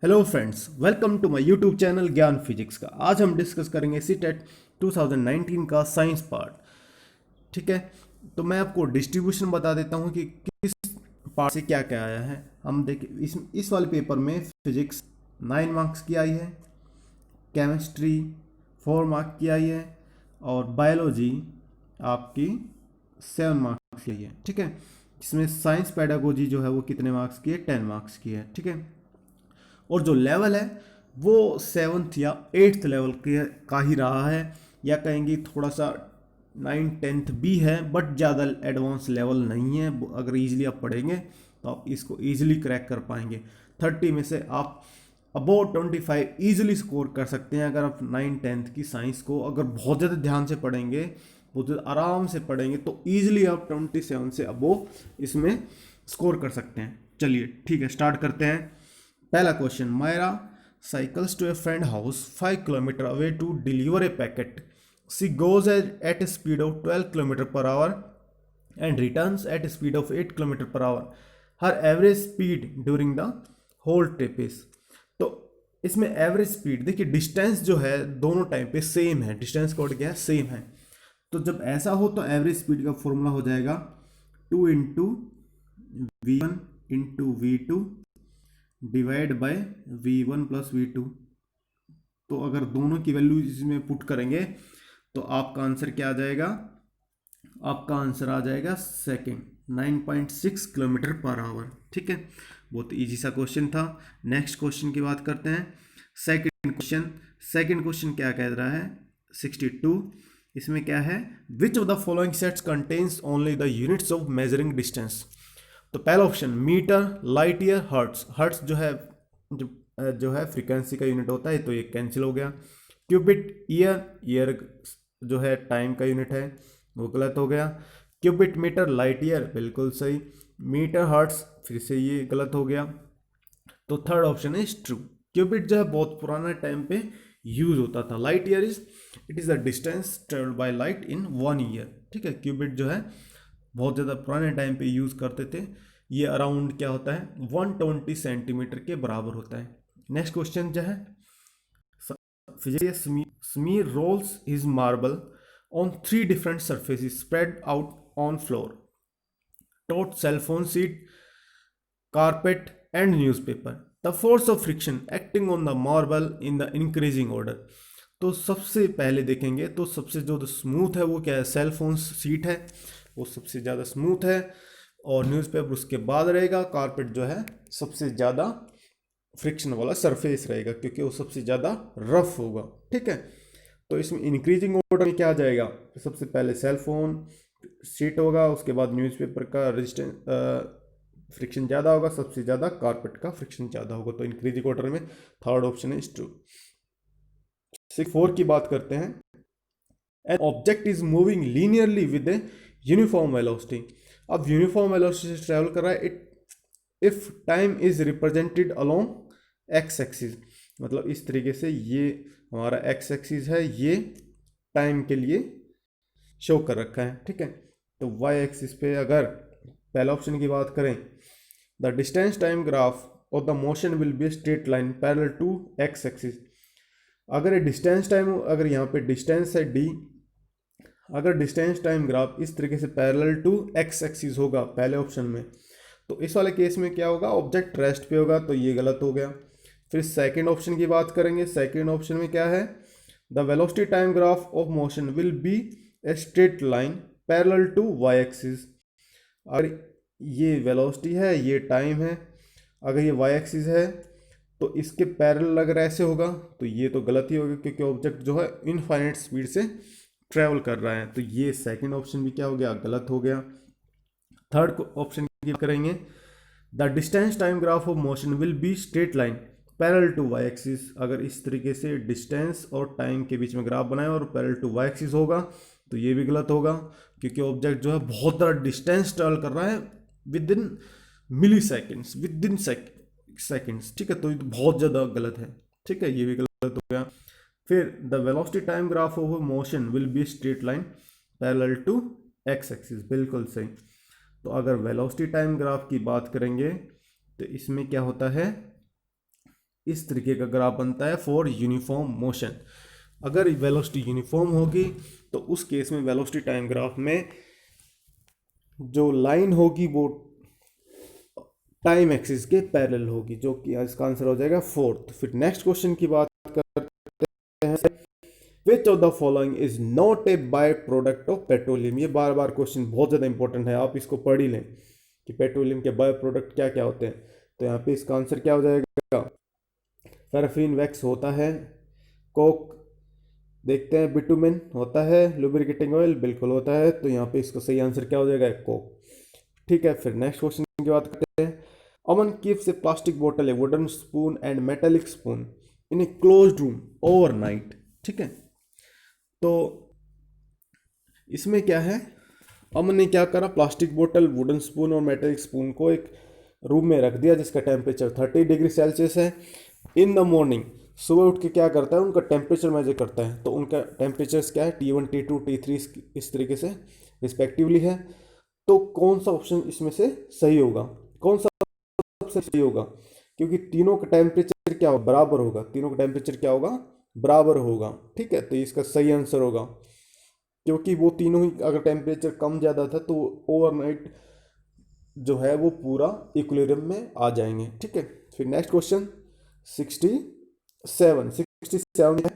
Hello friends, welcome to my YouTube channel Gyan Physics का। आज हम डिस्कस करेंगे सीटेट 2019 का साइंस पार्ट। ठीक है, तो मैं आपको डिस्ट्रीब्यूशन बता देता हूँ कि किस पार्ट से क्या क्या आया है। हम देखिए, इस वाले पेपर में फिजिक्स 9 मार्क्स की आई है, केमिस्ट्री 4 मार्क की आई है और बायोलॉजी आपकी 7 मार्क्स की आई है। ठीक है, इसमें साइंस पेडागोजी जो है वो कितने मार्क्स की है, 10 मार्क्स की है। ठीक है, और जो लेवल है वो 7th या 8th लेवल के का ही रहा है, या कहेंगे थोड़ा सा 9th 10th भी है, बट ज़्यादा एडवांस लेवल नहीं है। अगर इजीली आप पढ़ेंगे तो आप इसको इजीली क्रैक कर पाएंगे। 30 में से आप अबाउट 25 ईजिली स्कोर कर सकते हैं अगर आप 9th 10th की साइंस को अगर बहुत ज़्यादा ध्यान से पढ़ेंगे, बहुत ज़्यादा आराम से पढ़ेंगे, तो ईजिली आप 27 से अबोव इसमें स्कोर कर सकते हैं। चलिए ठीक है, स्टार्ट करते हैं। पहला question, Myra cycles to a friend house 5 kilometer away to deliver a packet. She goes at a speed of 12 kilometer per hour and returns at a speed of 8 kilometer per hour. Her average speed during the whole trip is। तो इसमें average speed देखिए, distance जो है दोनों time पे same है, distance code क्या है, सेम है। तो जब ऐसा हो तो एवरेज स्पीड का फॉर्मूला हो जाएगा 2 × V1 × V2 divide by V1 + V2। तो अगर दोनों की वैल्यू इसमें पुट करेंगे तो आपका आंसर क्या आ जाएगा, आपका आंसर आ जाएगा सेकेंड 9.6 किलोमीटर पर आवर। ठीक है, बहुत इजी सा क्वेश्चन था। नेक्स्ट क्वेश्चन की बात करते हैं। सेकेंड क्वेश्चन क्या कह रहा है, 62। इसमें क्या है, which of the following sets contains only the units of measuring distance. तो पहला option metre, light year, hertz. Hertz जो है फ्रीक्वेंसी का यूनिट होता है, तो ये कैंसिल हो गया। क्यूबिट, ईयर, ईयर जो है टाइम का यूनिट है, वो गलत हो गया। क्यूबिट मीटर, लाइट ईयर बिल्कुल सही। मीटर हर्ट्स फिर से ये गलत हो गया। तो third option is true. Cubit जो है बहुत पुराना टाइम पे यूज होता था। Light year it is the distance travelled by light in 1 year. ठीक है, क्यूबिट जो है बहुत ज़्यादा पुराने टाइम पे यूज़ करते थे। ये अराउंड क्या होता है, 120 सेंटीमीटर के बराबर होता है। नेक्स्ट क्वेश्चन जो है, फिजिशियस स्मीर rolls his marble on 3 different surfaces spread out on floor, टोट, cellophane sheet, carpet and newspaper. The force of friction acting on the marble in the increasing order। तो सबसे पहले देखेंगे तो सबसे जो स्मूथ है वो क्या है, सेल फोन सीट है, वो सबसे ज़्यादा स्मूथ है। और न्यूज़पेपर उसके बाद रहेगा। कारपेट जो है सबसे ज़्यादा फ्रिक्शन वाला सरफेस रहेगा, क्योंकि वो सबसे ज़्यादा रफ होगा। ठीक है, तो इसमें इंक्रीजिंग ऑर्डर में क्या आ जाएगा, सबसे पहले सेल फोन सीट होगा, उसके बाद न्यूज़पेपर का रेजिस्टेंस फ्रिक्शन ज़्यादा होगा, सबसे ज़्यादा कारपेट का फ्रिक्शन ज़्यादा होगा। तो इंक्रीजिंग ऑर्डर में थर्ड ऑप्शन इज ट्रू। 4 की बात करते हैं। An object is moving linearly with a uniform velocity. अब यूनिफॉर्म वेलोसिटी से ट्रेवल कर रहा है, if time is represented along x axis. मतलब इस तरीके से ये हमारा एक्स एक्सिस है, ये टाइम के लिए शो कर रखा है। ठीक है, तो वाई एक्सिस पे अगर पहला ऑप्शन की बात करें, द डिस्टेंस टाइम ग्राफ और the motion will be straight line parallel to X axis. अगर ये डिस्टेंस टाइम, अगर यहाँ पे डिस्टेंस है डी, अगर डिस्टेंस टाइम ग्राफ इस तरीके से पैरेलल टू एक्स एक्सिस होगा पहले ऑप्शन में, तो इस वाले केस में क्या होगा, ऑब्जेक्ट रेस्ट पे होगा, तो ये गलत हो गया। फिर सेकेंड ऑप्शन की बात करेंगे। सेकेंड ऑप्शन में क्या है, the velocity time graph of motion will be a straight line parallel to Y axis. अगर ये वेलोसिटी है, ये टाइम है, अगर ये वाई एक्सिस है तो इसके पैरेलल अगर ऐसे होगा तो ये तो गलत ही होगा, क्योंकि ऑब्जेक्ट जो है इनफाइनाइट स्पीड से ट्रेवल कर रहा है। तो ये सेकंड ऑप्शन भी क्या हो गया, गलत हो गया। थर्ड ऑप्शन की करेंगे, the distance time graph of motion will be straight line parallel to Y axis. अगर इस तरीके से डिस्टेंस और टाइम के बीच में ग्राफ बनाए और पैरेलल टू वाई एक्सिस होगा तो ये भी गलत होगा, क्योंकि ऑब्जेक्ट जो है बहुत ज़्यादा डिस्टेंस ट्रेवल कर रहा है within milliseconds, within seconds. ठीक है, तो ये तो बहुत ज़्यादा गलत है। ठीक है, ये भी गलत हो गया। फिर the velocity time graph of motion will be straight line parallel to X axis, बिल्कुल सही। तो अगर वेलोसिटी टाइम ग्राफ की बात करेंगे तो इसमें क्या होता है, इस तरीके का ग्राफ बनता है फॉर यूनिफॉर्म मोशन। अगर वेलोसिटी यूनिफॉर्म होगी तो उस केस में वेलोसिटी टाइम ग्राफ में जो लाइन होगी वो टाइम एक्सिस के पैरेलल होगी, जो कि इसका आंसर हो जाएगा फोर्थ। फिर नेक्स्ट क्वेश्चन की बात करते हैं, which of the following is not a by product of petroleum. ये बार बार क्वेश्चन बहुत ज़्यादा इंपॉर्टेंट है, आप इसको पढ़ ही लें कि पेट्रोलियम के बाय प्रोडक्ट क्या क्या होते हैं। तो यहाँ पे इसका आंसर क्या हो जाएगा, पैराफिन वैक्स होता है, कोक देखते हैं, बिटुमेन होता है, लुब्रिकेटिंग ऑयल बिल्कुल होता है। तो यहाँ पे इसका सही आंसर क्या हो जाएगा, कोक। ठीक है, फिर नेक्स्ट क्वेश्चन की बात करते हैं। अमन कीप्स ए प्लास्टिक बोतल, ए wooden spoon and metallic spoon in a closed room overnight. ठीक है, तो इसमें क्या है, अमन ने क्या करा, प्लास्टिक बोतल, वुडन स्पून और मेटेलिक स्पून को एक रूम में रख दिया जिसका टेम्परेचर 30 डिग्री सेल्सियस है। इन द मॉर्निंग सुबह उठ के क्या करता है, उनका टेम्परेचर मेजर करता है। तो उनका टेम्परेचर क्या है, T1 T2 T3 इस तरीके से रिस्पेक्टिवली है। तो कौन सा ऑप्शन इसमें से सही होगा, कौन सा सबसे सही होगा, क्योंकि तीनों का टेम्परेचर क्या होगा, बराबर होगा, तीनों का टेम्परेचर क्या होगा, बराबर होगा। ठीक है, तो इसका सही आंसर होगा, क्योंकि वो तीनों ही अगर टेम्परेचर कम ज़्यादा था तो ओवरनाइट जो है वो पूरा इक्विलिब्रियम में आ जाएंगे। ठीक है, फिर नेक्स्ट क्वेश्चन 67 है,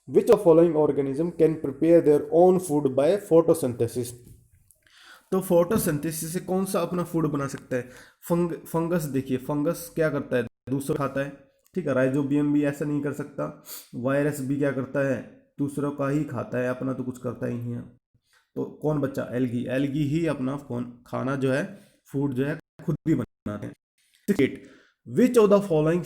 which of following organism can prepare their own food by photosynthesis. तो फोटोसिंथेसिस से कौन सा अपना फूड बना सकता है, फंगस। देखिए फंगस क्या करता है, दूसरा खाता है। ठीक है, राइजोबियम भी ऐसा नहीं कर सकता, वायरस भी क्या करता है, दूसरों का ही खाता है, अपना तो कुछ करता ही नहीं है। तो कौन बच्चा, एल्गी। एल्गी ही अपना खाना जो है, फूड जो है खुद भी बनाते हैं। Which of the following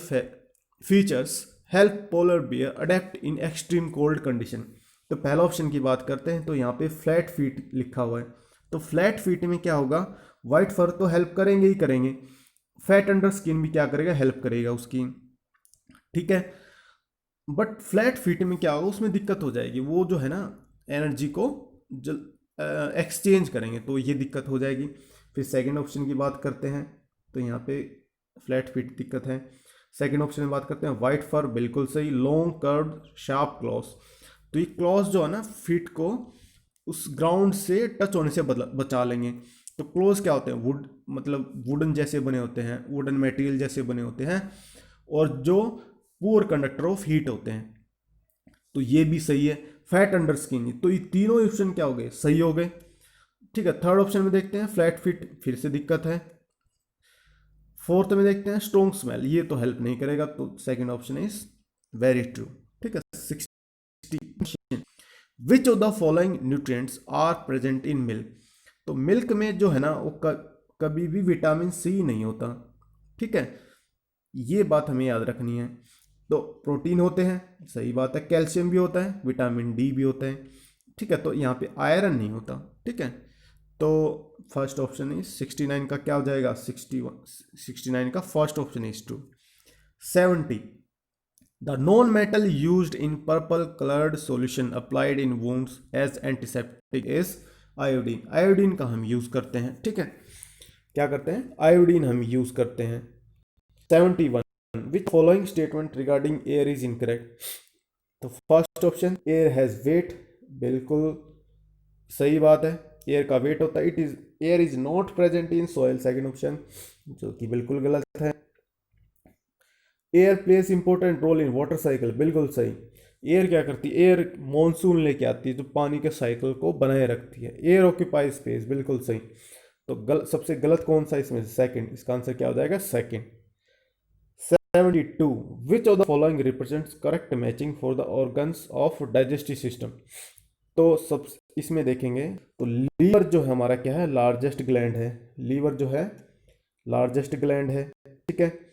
features help polar bear adapt in extreme cold condition. तो पहला ऑप्शन की बात करते हैं, तो यहाँ पे फ्लैट फीट लिखा हुआ है। तो फ्लैट फीट में क्या होगा, वाइट फर तो हेल्प करेंगे ही करेंगे, फैट अंडर स्किन भी क्या करेगा, हेल्प करेगा उसकी। ठीक है, बट फ्लैट फीट में क्या होगा, उसमें दिक्कत हो जाएगी, वो जो है ना एनर्जी को जल एक्सचेंज करेंगे, तो ये दिक्कत हो जाएगी। फिर सेकंड ऑप्शन की बात करते हैं, तो यहाँ पे फ्लैट फीट दिक्कत है। सेकंड ऑप्शन में बात करते हैं, वाइट फर बिल्कुल सही, लॉन्ग कर्व शार्प क्लॉस। तो ये क्लॉस जो है ना फीट को उस ग्राउंड से टच होने से बचा लेंगे। तो क्लोज क्या होते हैं, वुड मतलब वुडन जैसे बने होते हैं, वुडन मटेरियल जैसे बने होते हैं, और जो पुअर कंडक्टर ऑफ हीट होते हैं। तो ये भी सही है, फैट अंडर स्किन। तो ये तीनों ऑप्शन क्या हो गए, सही हो गए। ठीक है, थर्ड ऑप्शन में देखते हैं, फ्लैट फिट फिर से दिक्कत है। फोर्थ में देखते हैं, स्ट्रॉन्ग स्मेल, ये तो हेल्प नहीं करेगा, तो second option is very true. ठीक है, 60 which of the following nutrients are present in milk. तो मिल्क में जो है ना वो कभी भी विटामिन सी नहीं होता। ठीक है, ये बात हमें याद रखनी है। तो प्रोटीन होते हैं, सही बात है, कैल्शियम भी होता है, विटामिन डी भी होता है। ठीक है, तो यहाँ पे आयरन नहीं होता। ठीक है, तो फर्स्ट ऑप्शन इज 69 का क्या हो जाएगा, 69 का first option is true. 70 the non metal used in purple coloured solution applied in wounds as antiseptic is iodine. Iodine का हम यूज करते हैं। ठीक है, क्या करते हैं, आयोडीन हम यूज करते हैं। 71 which following statement regarding air is incorrect. तो first option air has weight, बिल्कुल सही बात है, एयर का वेट होता है। It is air is not present in soil, second option, जो कि बिल्कुल गलत है। Air plays important role in water cycle, बिल्कुल सही। एयर क्या करती है, एयर मॉनसून लेके आती है जो पानी के साइकिल को बनाए रखती है। एयर ऑक्यूपाई स्पेस, बिल्कुल सही। तो सबसे गलत कौन सा इसमें, सेकंड, इसका आंसर क्या हो जाएगा, second. 72 which of the following represents correct matching for the organs of digestive system. तो सब इसमें देखेंगे तो लीवर जो है हमारा क्या है, लार्जेस्ट ग्लैंड है, लीवर जो है लार्जेस्ट ग्लैंड है। ठीक है,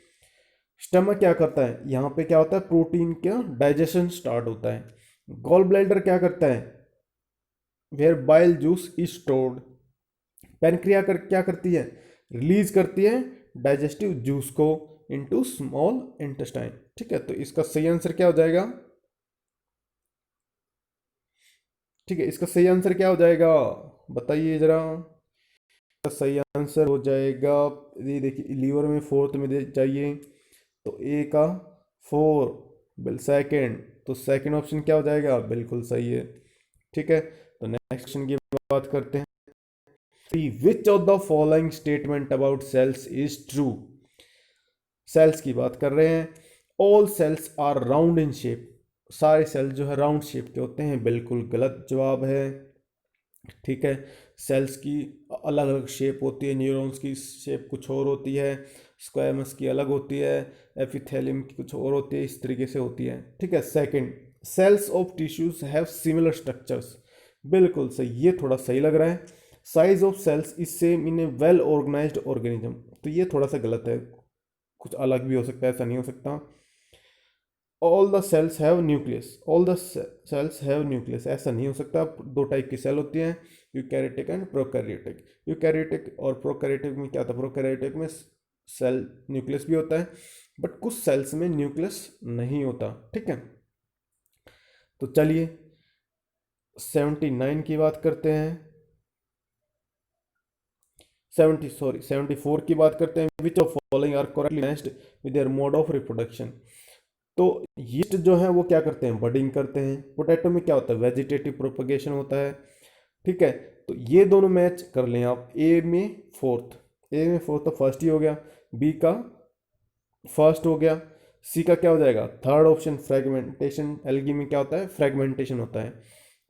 स्टमक क्या करता है, यहाँ पे क्या होता है, प्रोटीन का डाइजेशन स्टार्ट होता है। गॉल ब्लैडर क्या करता है, where bile juice is stored. Pancreas क्या करती है, रिलीज करती है डाइजेस्टिव जूस को इनटू स्मॉल इंटेस्टाइन। ठीक है, तो इसका सही आंसर क्या हो जाएगा, ठीक है, इसका सही आंसर क्या हो जाएगा, बताइए जरा। इसका सही आंसर हो जाएगा, ये देखिए लीवर में फोर्थ में चाहिए, तो ए का 4 बिल सेकेंड, तो सेकेंड ऑप्शन क्या हो जाएगा, बिल्कुल सही है। ठीक है, तो नेक्स्ट क्वेश्चन की बात करते हैं। Which of the following statement about cells is true. Cells की बात कर रहे हैं। All cells are round in shape, सारे सेल जो है राउंड शेप के होते हैं, बिल्कुल गलत जवाब है। ठीक है, सेल्स की अलग अलग शेप होती है, न्यूरॉन्स की शेप कुछ और होती है, स्क्वायमस की अलग होती है, एपिथेलियम की कुछ और होती है, इस तरीके से होती है। ठीक है, second, cells of tissues have similar structures, बिल्कुल सही, ये थोड़ा सही लग रहा है। Size of cells is same in a well organised organism, तो ये थोड़ा सा गलत है, कुछ अलग भी हो सकता है, ऐसा नहीं हो सकता। All the cells have nucleus, all the cells have nucleus, ऐसा नहीं हो सकता। दो टाइप की सेल होती हैं, यूकैरियोटिक एंड प्रोकैरियोटिक। यूकैरियोटिक और प्रोकैरियोटिक में क्या होता है, प्रोकैरियोटिक में सेल न्यूक्लियस भी होता है, बट कुछ सेल्स में न्यूक्लियस नहीं होता। ठीक है, तो चलिए 79 की बात करते हैं, 74 की बात करते हैं। Which of following are correctly matched with their mode of reproduction. तो यीस्ट जो है वो क्या करते हैं, बडिंग करते हैं। पोटैटो में क्या होता है, वेजिटेटिव प्रोपगेशन होता है। ठीक है, तो ये दोनों मैच कर लें आप। ए में फोर्थ, ए में फोर्थ तो फर्स्ट ही हो गया, बी का फर्स्ट हो गया, सी का क्या हो जाएगा, थर्ड ऑप्शन फ्रेगमेंटेशन। एल्गी में क्या होता है, फ्रेगमेंटेशन होता है।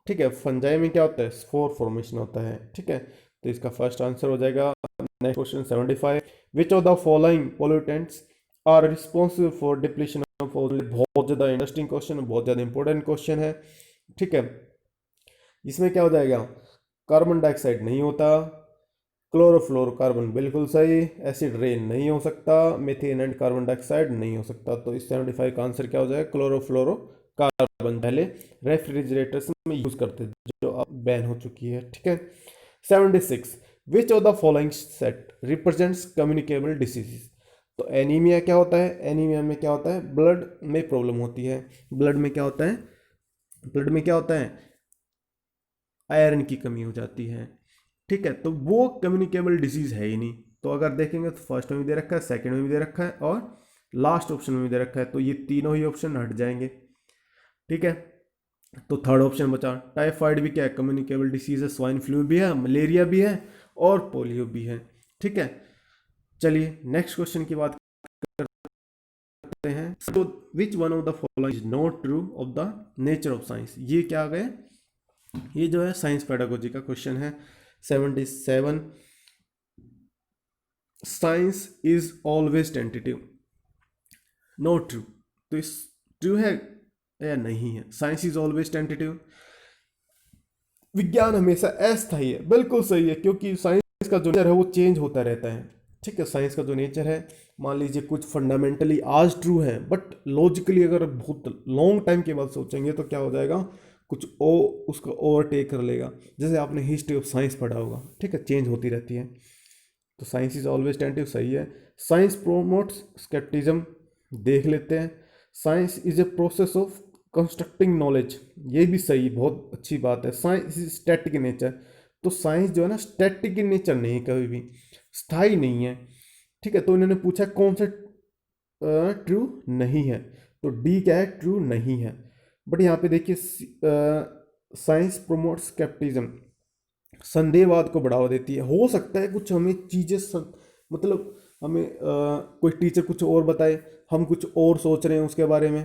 ठीक है, फंजाई में क्या होता है, स्पोर फॉर्मेशन होता है। ठीक है, तो इसका फर्स्ट आंसर हो जाएगा। Next question 75, which of the following pollutants are responsible for depletion of ozone. बहुत ज़्यादा इंटरेस्टिंग क्वेश्चन है, बहुत ज़्यादा इंपॉर्टेंट क्वेश्चन है। ठीक है, इसमें क्या हो जाएगा, कार्बन डाइऑक्साइड नहीं होता, क्लोरोफ्लोरोकार्बन बिल्कुल सही, एसिड रेन नहीं हो सकता, मीथेन एंड कार्बन डाइऑक्साइड नहीं हो सकता। तो इस 75 का आंसर क्या हो जाएगा, क्लोरोफ्लोरोकार्बन। पहले रेफ्रिजरेटर्स में यूज करते थे, जो अब बैन हो चुकी है। ठीक है, 76, विच of the following set represents communicable diseases. तो एनीमिया क्या होता है, एनीमिया में क्या होता है, ब्लड में प्रॉब्लम होती है। ब्लड में क्या होता है, ब्लड में क्या होता है, आयरन की कमी हो जाती है। ठीक है, तो वो कम्युनिकेबल डिजीज है ही नहीं। तो अगर देखेंगे तो फर्स्ट में भी दे रखा है, सेकंड में भी दे रखा है, और लास्ट ऑप्शन में भी दे रखा है, तो ये तीनों ही ऑप्शन हट जाएंगे। ठीक है, तो थर्ड ऑप्शन बचा। टाइफाइड भी क्या है, कम्युनिकेबल डिसीज है, स्वाइन फ्लू भी है, मलेरिया भी है, और पोलियो भी है। ठीक है, चलिए नेक्स्ट क्वेश्चन की बात करते हैं। तो which one of the following is not true of the nature of science. ये क्या आ गए, ये जो है साइंस पेडागोजी का क्वेश्चन है। 77, science is always tentative, not true. तो इस ट्रू है या नहीं है, साइंस इज ऑलवेज टेंटेटिव, विज्ञान हमेशा अस्थायी है, बिल्कुल सही है, क्योंकि साइंस का जो नेचर है वो चेंज होता रहता है। ठीक है, साइंस का जो नेचर है, मान लीजिए कुछ फंडामेंटली आज ट्रू है, बट लॉजिकली अगर बहुत लॉन्ग टाइम के बाद सोचेंगे तो क्या हो जाएगा, कुछ ओ उसको ओवरटेक कर लेगा। जैसे आपने हिस्ट्री ऑफ साइंस पढ़ा होगा, ठीक है, चेंज होती रहती है। तो साइंस इज ऑलवेज टेंटिव सही है। साइंस प्रोमोट्स स्केप्टिज्म, देख लेते हैं। Science is a process of constructing knowledge, ये भी सही, बहुत अच्छी बात है। Science is static in nature, तो साइंस जो है ना स्टैटिक इन नेचर नहीं, कभी भी स्थायी नहीं है। ठीक है, तो इन्होंने पूछा कौन सा ट्रू नहीं है, तो डी क्या है, ट्रू नहीं है। बट यहाँ पे देखिए, साइंस प्रोमोट स्केप्टिज्म, संदेहवाद को बढ़ावा देती है। हो सकता है कुछ हमें चीज़ें मतलब हमें कोई टीचर कुछ और बताए, हम कुछ और सोच रहे हैं उसके बारे में,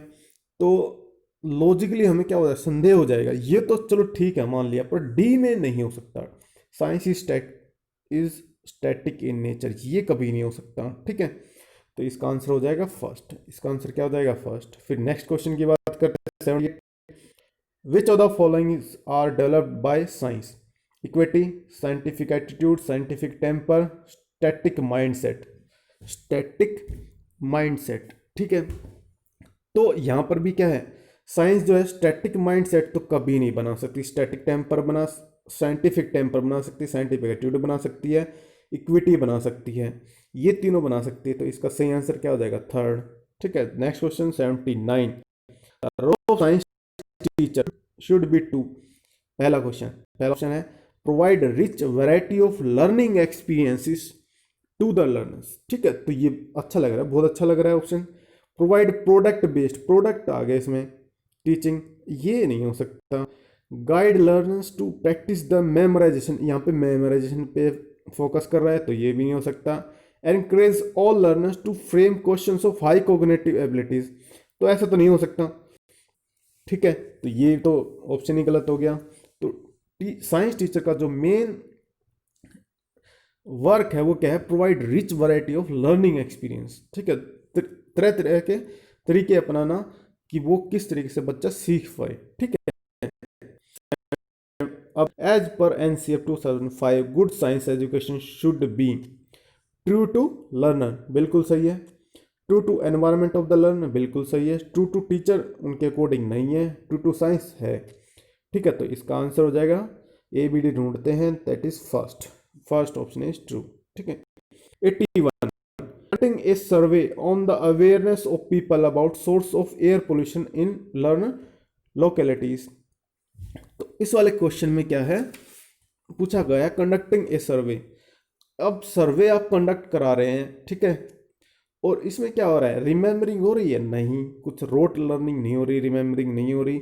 तो लॉजिकली हमें क्या हो जाएगा, संदेह हो जाएगा। ये तो चलो ठीक है मान लिया, पर डी में नहीं हो सकता। Science is static in nature, ये कभी नहीं हो सकता। ठीक है, तो इसका आंसर हो जाएगा फर्स्ट, इसका आंसर क्या हो जाएगा, फर्स्ट। फिर नेक्स्ट क्वेश्चन की बात करते हैं। Which of the following are developed by science. Equity, scientific attitude, scientific temper, static mindset. Static mindset, ठीक है, तो यहां पर भी क्या है, साइंस जो है स्टैटिक माइंडसेट तो कभी नहीं बना सकती। स्टैटिक टेम्पर बना, साइंटिफिक टेम्पर बना सकती है, साइंटिफिक एटीट्यूड बना सकती है, इक्विटी बना सकती है, ये तीनों बना सकती है। तो इसका सही आंसर क्या हो जाएगा, थर्ड। ठीक है, next question 79, role of science teacher should be to. पहला क्वेश्चन, पहला ऑप्शन है provide rich variety of learning experiences to the learners. ठीक है, तो ये अच्छा लग रहा है, बहुत अच्छा लग रहा है option. Provide product based, product आ गया इसमें, टीचिंग, ये नहीं हो सकता। Guide learners to practice the memorization, यहाँ पे मेमोराइजेशन पे फोकस कर रहा है तो ये भी नहीं हो सकता। Encourage all learners to frame questions of high cognitive abilities, तो ऐसा तो नहीं हो सकता, ठीक है, तो ये तो ऑप्शन ही गलत हो गया। तो साइंस टीचर का जो मेन वर्क है वो क्या है, provide rich variety of learning experience, ठीक है, तरह तरह के तरीके अपनाना कि वो किस तरीके से बच्चा सीख पाए, ठीक है। अब as per NCF 2005 good science education should be true to learner, बिल्कुल सही है। True to environment of the learner, बिल्कुल सही है। ट्रू टू टीचर उनके अकॉर्डिंग नहीं है, ट्रू टू साइंस है, ठीक है, तो इसका आंसर हो जाएगा ए बी डी ढूंढते हैं, that is first option is true, ठीक है। 81 conducting a survey on the awareness of people about source of air pollution in learner localities, तो इस वाले क्वेश्चन में क्या है, पूछा गया है कंडक्टिंग ए सर्वे। अब सर्वे आप कंडक्ट करा रहे हैं, ठीक है, और इसमें क्या हो रहा है, रिमेम्बरिंग हो रही है, नहीं, कुछ रोट लर्निंग नहीं हो रही, रिमेम्बरिंग नहीं हो रही।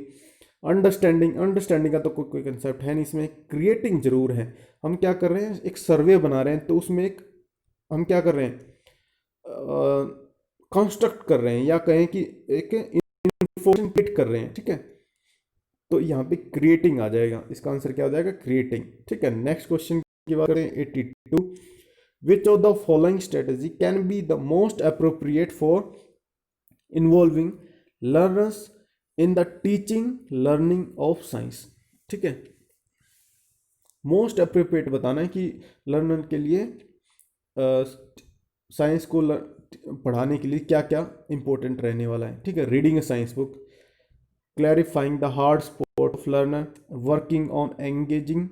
अंडरस्टैंडिंग का तो कोई कंसेप्ट है नहीं इसमें। क्रिएटिंग जरूर है, हम क्या कर रहे हैं, एक सर्वे बना रहे हैं, तो उसमें एक हम क्या कर रहे हैं, कंस्ट्रक्ट कर रहे हैं, या कहें कि एक इंफॉर्मेशन क्रिएट कर रहे हैं, ठीक है, तो यहाँ पे क्रिएटिंग आ जाएगा, इसका आंसर क्या हो जाएगा, क्रिएटिंग, ठीक है। नेक्स्ट क्वेश्चन की बात करें, 82 विच of the following strategy can be the most appropriate for involving learners in the teaching learning of science, ठीक है, मोस्ट अप्रोप्रिएट बताना है कि लर्नर के लिए साइंस को पढ़ाने के लिए क्या क्या इंपॉर्टेंट रहने वाला है, ठीक है। Reading A science book, clarifying the hard spot of learner, working on engaging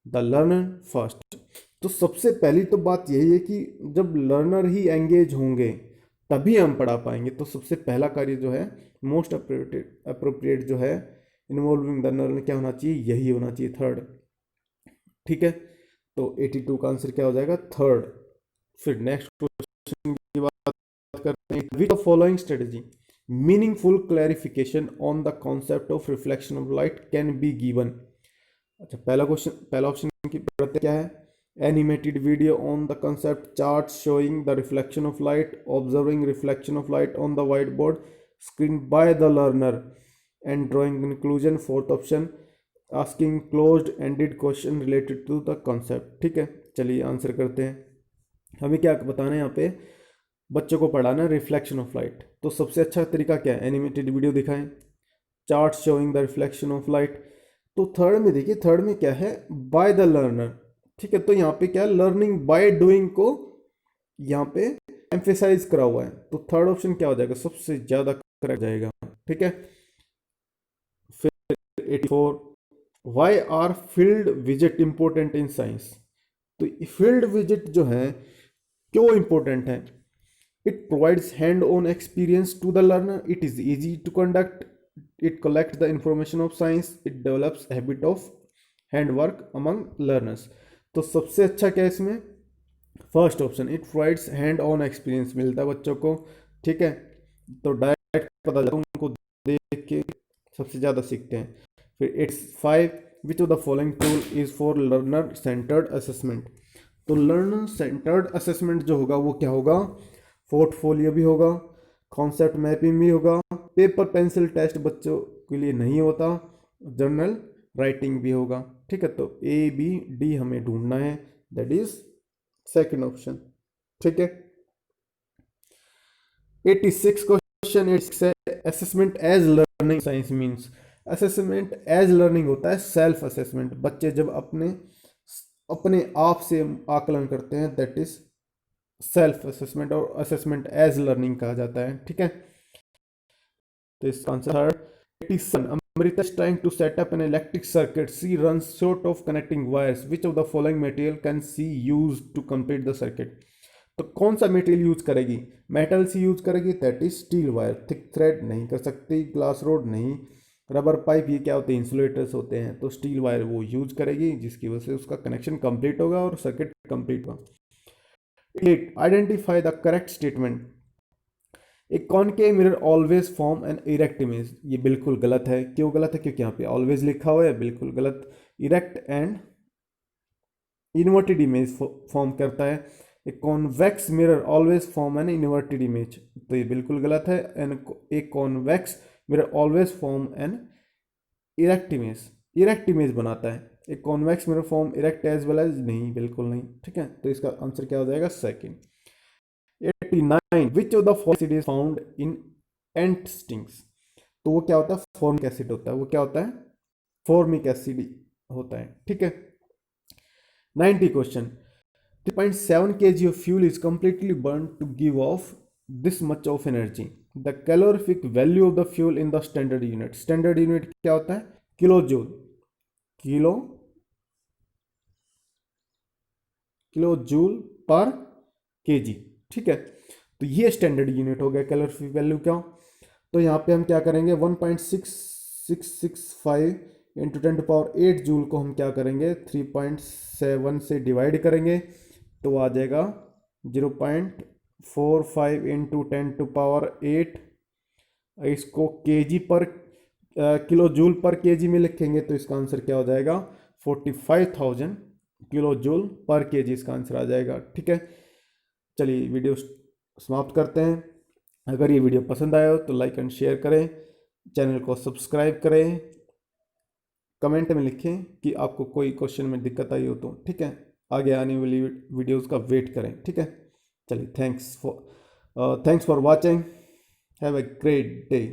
the learner first. तो सबसे पहली तो बात यही है कि जब लर्नर ही एंगेज होंगे तभी हम पढ़ा पाएंगे, तो सबसे पहला कार्य जो है मोस्ट अप्रोप्रिएट जो है इन्वॉल्विंग द लर्नर क्या होना चाहिए, यही होना चाहिए, थर्ड, ठीक है। तो 82 का आंसर क्या हो जाएगा, थर्ड। फिर नेक्स्ट क्वेश्चन की बात करते हैं, which of following strategy meaningful clarification on the concept of reflection of light can be given. अच्छा, पहला ऑप्शन की प्रत्यय क्या है, animated video on the concept, chart showing the reflection of light, observing reflection of light on the whiteboard screen by the learner and drawing conclusion. Fourth option asking closed ended question related to the concept, ठीक है। चलिए answer करते हैं। हमें क्या बताना है, यहाँ पे बच्चों को पढ़ाना है रिफ्लेक्शन ऑफ लाइट, तो सबसे अच्छा तरीका क्या है, एनिमेटेड वीडियो दिखाएं, chart showing the reflection of light. तो थर्ड में देखिए, थर्ड में क्या है, बाय द लर्नर, ठीक है, तो यहाँ पे क्या है, लर्निंग बाय डूइंग को यहाँ पे एम्फेसाइज करा हुआ है, तो थर्ड ऑप्शन क्या हो जाएगा, सबसे ज्यादा करेक्ट जाएगा, ठीक है। फिर 84 why are field visit important in science, तो फील्ड विजिट जो है क्यों इंपॉर्टेंट है, it provides hand on experience to the learner, it is easy to conduct, it collects the information of science, it develops habit of hand work among learners। तो सबसे अच्छा क्या है इसमें, first option, it provides hand on experience, मिलता है बच्चों को, ठीक है, तो डायरेक्ट पता चलता है, उनको देख के सबसे ज़्यादा सीखते हैं। फिर 85 विच of the following tool is for learner centred assessment, तो लर्नर सेंटर्ड असेसमेंट जो होगा वो क्या होगा, पोर्टफोलियो भी होगा, कॉन्सेप्ट मैपिंग भी होगा, पेपर पेंसिल टेस्ट बच्चों के लिए नहीं होता, जर्नल राइटिंग भी होगा, ठीक है। तो ए बी डी हमें ढूंढना है, दैट इज सेकंड ऑप्शन, ठीक है। 86 क्वेश्चन 86 है, assessment as learning science means, assessment as learning होता है सेल्फ असेसमेंट, बच्चे जब अपने अपने आप से आकलन करते हैं, दैट इज सेल्फ असेसमेंट, और असेसमेंट एज लर्निंग कहा जाता है, ठीक है। तो इसका answer 87 Amrita is trying to set up an electric circuit, she runs short of connecting wires, which of the following material can she use to complete the circuit, तो कौन सा मटेरियल यूज करेगी, मेटल से यूज करेगी, that is steel wire, thick thread नहीं कर सकती, glass rod नहीं, रबर पाइप ये क्या होते हैं, इंसुलेटर्स होते हैं, तो स्टील वायर वो यूज करेगी, जिसकी वजह से उसका कनेक्शन कंप्लीट होगा और सर्किट कंप्लीट होगा। 8 identify the correct statement, a concave mirror always form an erect image, ये बिल्कुल गलत है। क्यों गलत है? क्योंकि यहाँ पे ऑलवेज लिखा हुआ है, बिल्कुल गलत। Erect and inverted image form करता है। A convex mirror always form an inverted image, तो ये बिल्कुल गलत है। An a convex mirror always form an erect image बनाता है। A convex mirror form erect as well as, नहीं, बिल्कुल नहीं। ठीक है, तो इसका आंसर क्या हो जाएगा? Second. 89 which of the following is found in ant stings, तो वो क्या होता है? फॉर्मिक एसिड होता है। वो क्या होता है? फॉर्मिक एसिड होता है। ठीक है। 90 question, 3.7 kg of fuel is completely burned to give off this much of energy. The calorific value of the fuel in the standard unit. Standard unit क्या होता है? किलो जूल, किलो जूल पर KG. ठीक है, तो ये standard unit हो गया कैलोरीफिक वैल्यू। क्या? तो यहाँ पे हम क्या करेंगे? 1.6665 इंटू 10⁸ जूल को हम क्या करेंगे? 3.7 से डिवाइड करेंगे, तो आ जाएगा 0.45 इंटू 10⁸। इसको केजी पर किलो जूल पर केजी में लिखेंगे, तो इसका आंसर क्या हो जाएगा? 45,000 किलो जूल पर केजी इसका आंसर आ जाएगा। ठीक है, चलिए वीडियो समाप्त करते हैं। अगर ये वीडियो पसंद आया हो तो लाइक एंड शेयर करें, चैनल को सब्सक्राइब करें, कमेंट में लिखें कि आपको कोई क्वेश्चन में दिक्कत आई हो तो। ठीक है, आगे आने वाली वीडियोस का वेट करें। ठीक है, चलिए, thanks for watching, have a great day.